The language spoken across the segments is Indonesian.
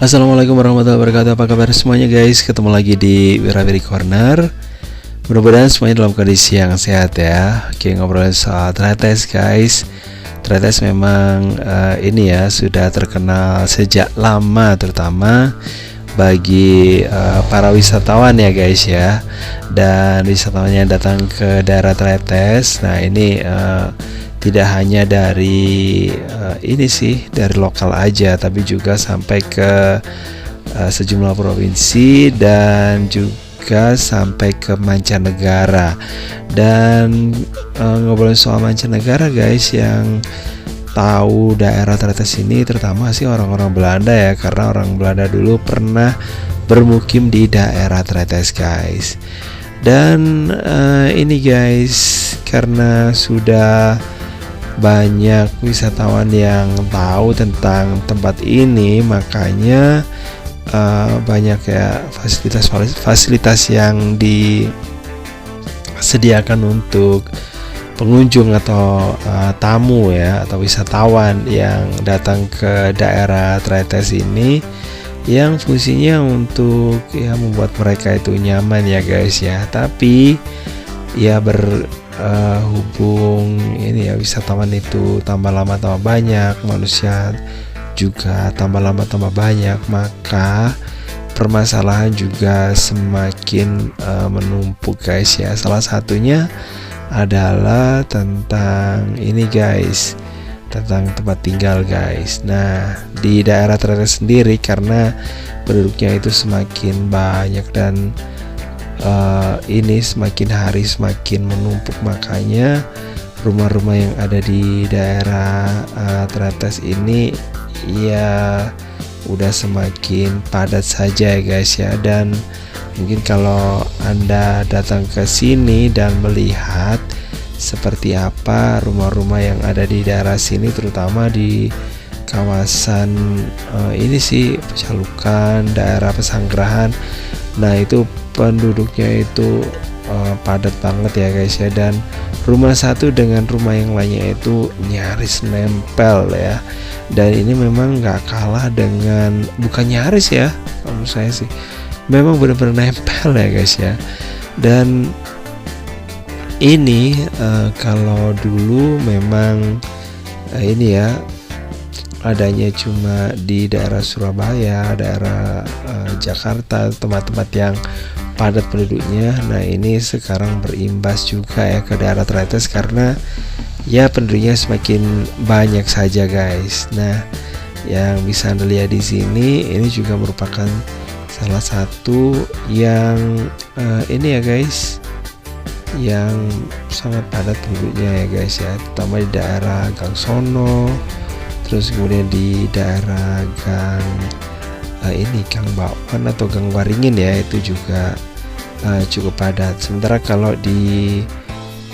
Assalamualaikum warahmatullahi wabarakatuh. Apa kabar semuanya guys? Ketemu lagi di Wirawiri Corner. Mudah-mudahan semuanya dalam kondisi yang sehat ya. Oke, ngobrolin soal Tretes guys. Tretes memang ini ya sudah terkenal sejak lama, terutama bagi para wisatawan ya guys ya. Dan wisatawan yang datang ke daerah Tretes, nah ini tidak hanya dari ini sih, dari lokal aja, tapi juga sampai ke sejumlah provinsi dan juga sampai ke mancanegara. Dan ngobrolin soal mancanegara guys, yang tahu daerah Tretes ini terutama sih orang-orang Belanda ya, karena orang Belanda dulu pernah bermukim di daerah Tretes guys. Dan ini guys, karena sudah banyak wisatawan yang tahu tentang tempat ini, makanya banyak ya fasilitas yang disediakan untuk pengunjung atau tamu ya, atau wisatawan yang datang ke daerah Tretes ini, yang fungsinya untuk ya membuat mereka itu nyaman ya guys ya. Tapi ya hubung ini ya, wisatawan itu tambah lama tambah banyak, manusia juga tambah lama tambah banyak, maka permasalahan juga semakin menumpuk guys ya. Salah satunya adalah tentang ini guys, tentang tempat tinggal guys. Nah, di daerah Tretes sendiri karena penduduknya itu semakin banyak dan ini semakin hari semakin menumpuk, makanya rumah-rumah yang ada di daerah Tretes ini ya udah semakin padat saja ya guys ya. Dan mungkin kalau Anda datang ke sini dan melihat seperti apa rumah-rumah yang ada di daerah sini, terutama di kawasan ini sih Pecalukan, daerah Pesanggerahan, nah itu penduduknya itu padat banget ya guys ya. Dan rumah satu dengan rumah yang lainnya itu nyaris nempel ya. Dan ini memang nggak kalah dengan, bukan nyaris ya, menurut saya sih memang benar-benar nempel ya guys ya. Dan ini kalau dulu memang ini ya adanya cuma di daerah Surabaya, daerah Jakarta, tempat-tempat yang padat penduduknya. Nah ini sekarang berimbas juga ya ke daerah Tretes karena ya penduduknya semakin banyak saja guys. Nah yang bisa Anda lihat di sini, ini juga merupakan salah satu yang ini ya guys, yang sangat padat penduduknya ya guys ya, terutama di daerah Gang Sono, terus kemudian di daerah Gang ini Gang Bakwan atau Gang Waringin ya, itu juga cukup padat. Sementara kalau di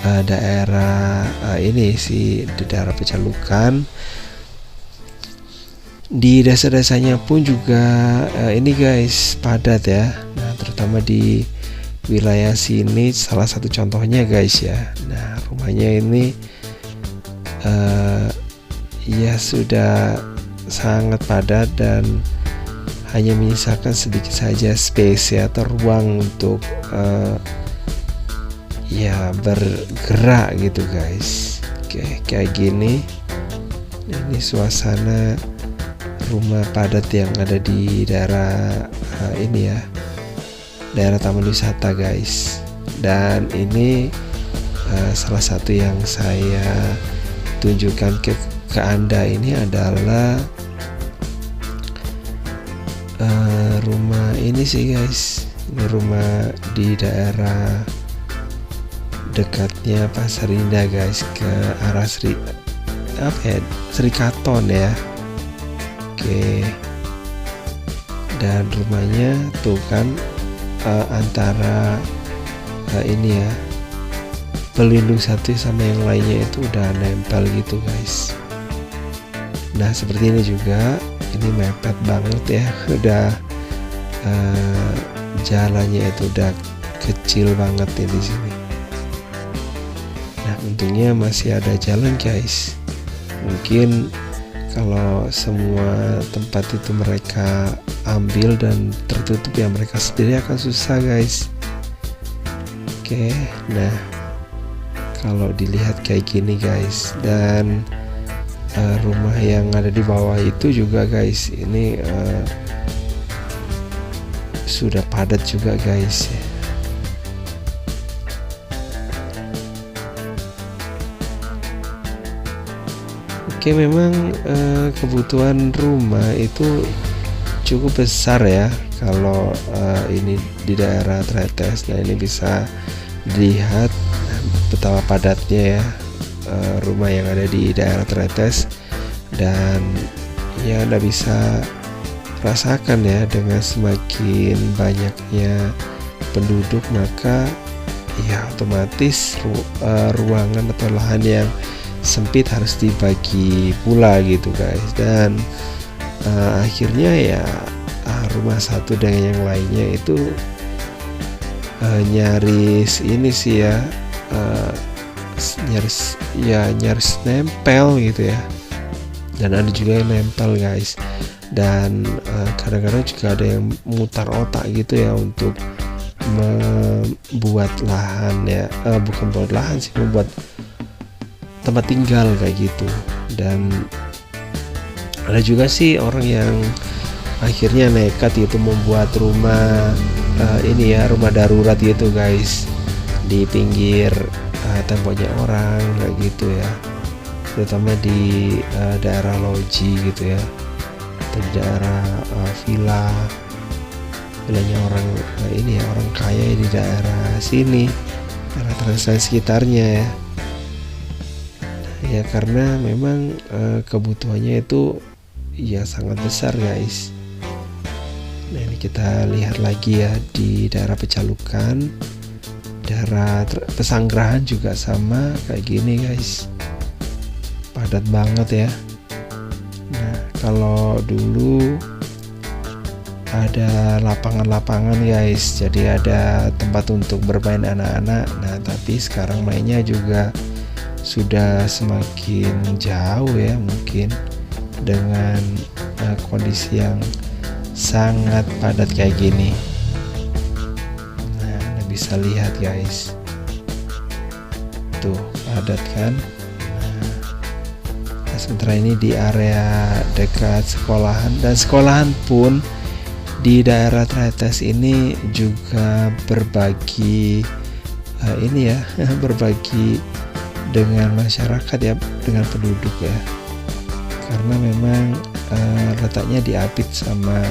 daerah ini sih, di daerah Pecalukan, di desa-desanya pun juga ini guys padat ya. Nah terutama di wilayah sini salah satu contohnya guys ya. Nah rumahnya ini ya sudah sangat padat dan hanya menyisakan sedikit saja space ya, atau ruang untuk ya bergerak gitu guys. Oke, kayak gini. Ini suasana rumah padat yang ada di daerah ini ya, daerah Taman Wisata guys. Dan ini salah satu yang saya tunjukkan ke Anda ini adalah rumah ini sih guys. Ini rumah di daerah dekatnya Pasar Indah guys, ke arah Serikaton ya. Oke, dan rumahnya tuh kan antara ini ya, pelindung satu sama yang lainnya itu udah nempel gitu guys. Nah seperti ini juga, ini mepet banget ya, udah jalannya itu udah kecil banget ya di sini. Nah untungnya masih ada jalan guys. Mungkin kalau semua tempat itu mereka ambil dan tertutup ya mereka sendiri akan susah guys. Oke, nah kalau dilihat kayak gini guys, dan rumah yang ada di bawah itu juga guys, ini sudah padat juga guys. Oke, memang kebutuhan rumah itu cukup besar ya kalau ini di daerah Tretes. Nah, ini bisa dilihat betapa padatnya ya rumah yang ada di daerah Tretes, dan ya Anda bisa rasakan ya, dengan semakin banyaknya penduduk maka ya otomatis ruangan atau lahan yang sempit harus dibagi pula gitu guys, dan akhirnya ya rumah satu dengan yang lainnya itu nyaris ini sih ya, nyaris nempel gitu ya, dan ada juga yang nempel guys, dan kadang-kadang juga ada yang mutar otak gitu ya untuk membuat lahan ya, bukan buat lahan sih, membuat tempat tinggal kayak gitu. Dan ada juga sih orang yang akhirnya nekat itu membuat rumah ini ya, rumah darurat gitu guys, di pinggir temboknya orang kayak gitu ya, terutama di daerah loji gitu ya, atau di daerah villanya orang ini ya, orang kaya di daerah sini, daerah Tretes sekitarnya ya. Ya karena memang kebutuhannya itu ya sangat besar guys. Nah, ini kita lihat lagi ya di daerah Pecalukan, daerah Pesanggerahan juga sama kayak gini guys, padat banget ya. Nah, kalau dulu ada lapangan-lapangan guys, jadi ada tempat untuk bermain anak-anak. Nah, tapi sekarang mainnya juga sudah semakin jauh ya, mungkin dengan kondisi yang sangat padat kayak gini. Nah, Anda bisa lihat guys, tuh padat kan. Nah, sementara ini di area dekat sekolahan, dan sekolahan pun di daerah Tretes ini juga berbagi ini ya berbagi dengan masyarakat ya, dengan penduduk ya, karena memang letaknya diapit sama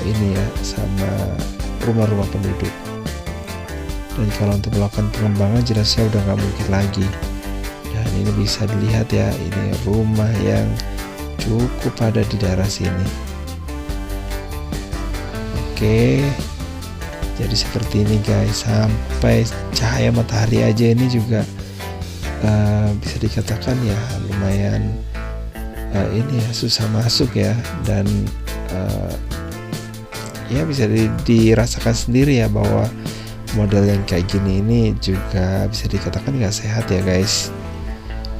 ini ya, sama rumah-rumah penduduk. Dan kalau untuk melakukan pengembangan jelasnya udah nggak mungkin lagi. Dan ini bisa dilihat ya, ini rumah yang cukup ada di daerah sini. Oke, jadi seperti ini guys, sampai cahaya matahari aja ini juga bisa dikatakan ya lumayan ini ya, susah masuk ya, dan ya bisa dirasakan sendiri ya bahwa model yang kayak gini ini juga bisa dikatakan nggak sehat ya guys.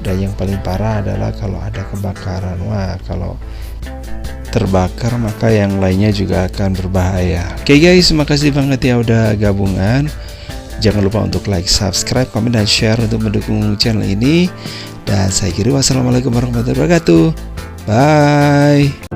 Dan yang paling parah adalah kalau ada kebakaran. Wah, kalau terbakar maka yang lainnya juga akan berbahaya. Oke guys, makasih banget ya udah gabungan. Jangan lupa untuk like, subscribe, komen, dan share untuk mendukung channel ini. Dan saya kira wassalamualaikum warahmatullahi wabarakatuh. Bye.